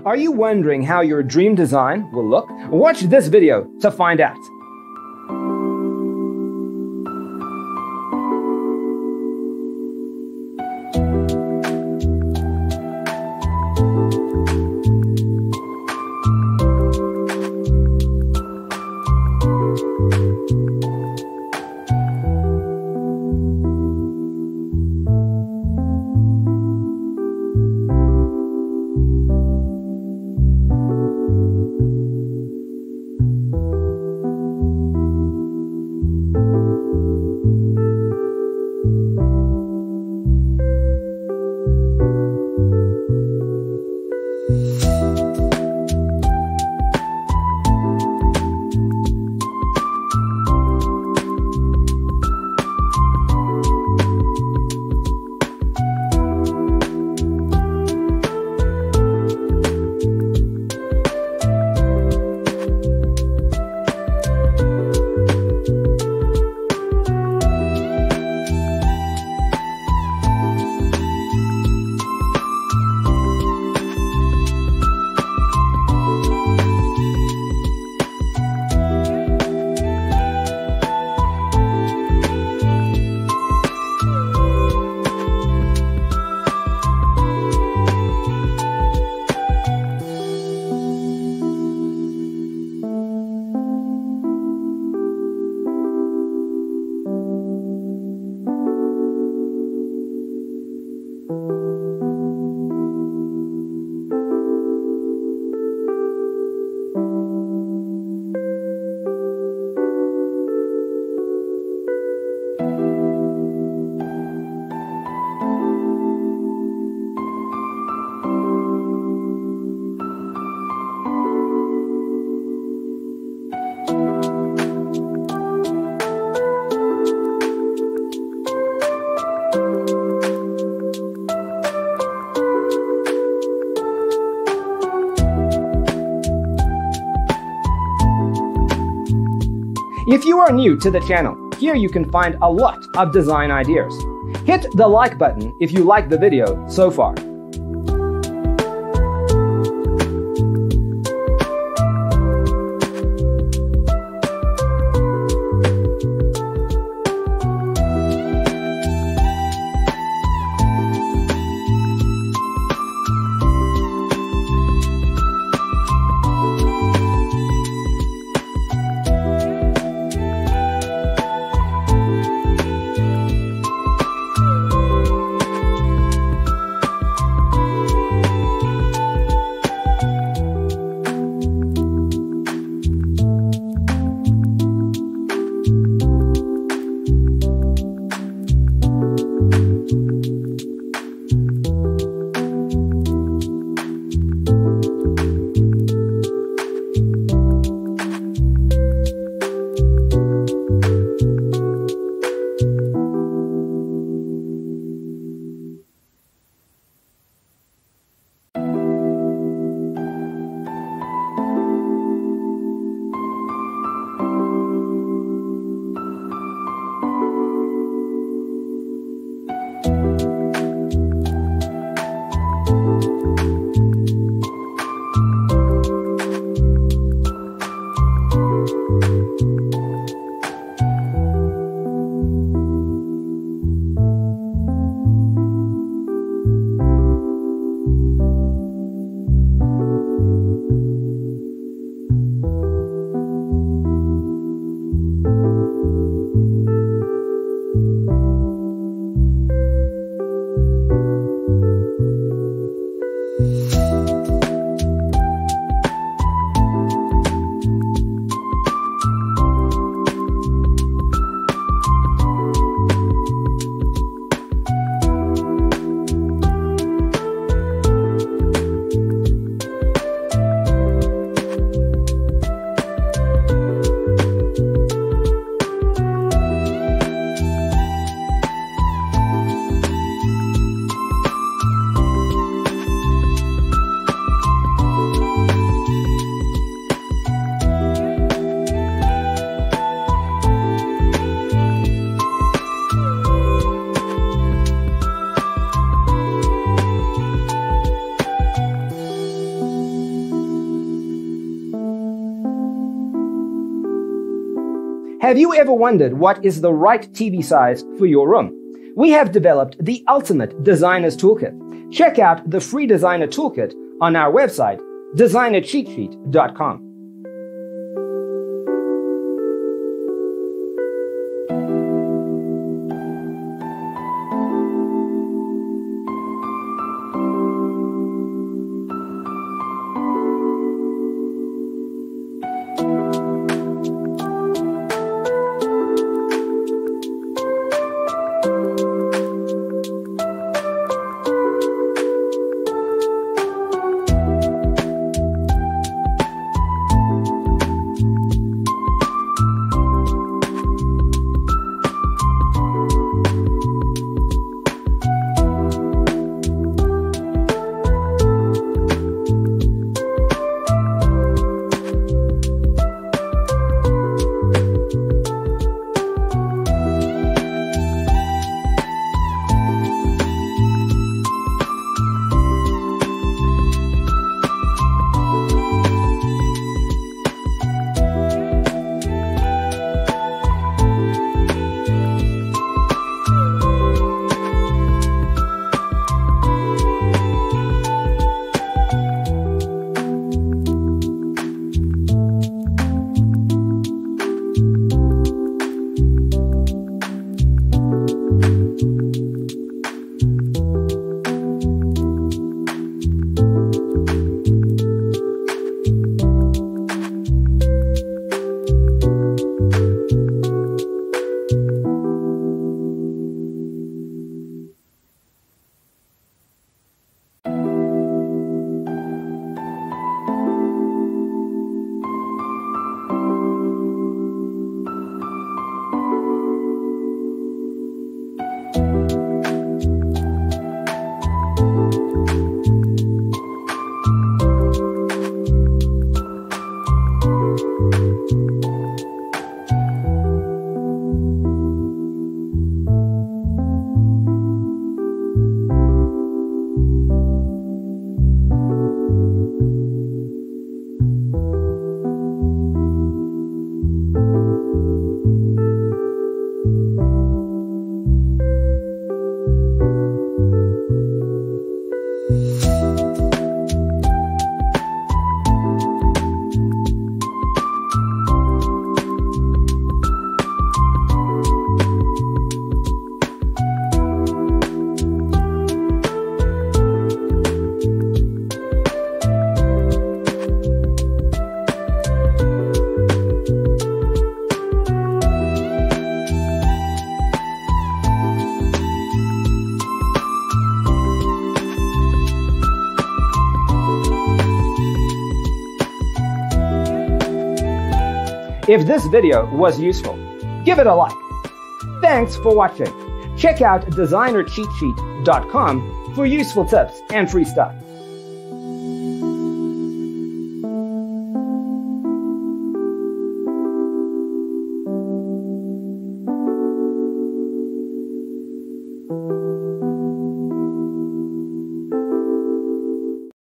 Are you wondering how your dream design will look? Watch this video to find out. If you are new to the channel, here you can find a lot of design ideas. Hit the like button if you like the video so far. Have you ever wondered what is the right TV size for your room? We have developed the ultimate designer's toolkit. Check out the free designer toolkit on our website, designercheatsheet.com. If this video was useful, give it a like. Thanks for watching. Check out designercheatsheet.com for useful tips and free stuff.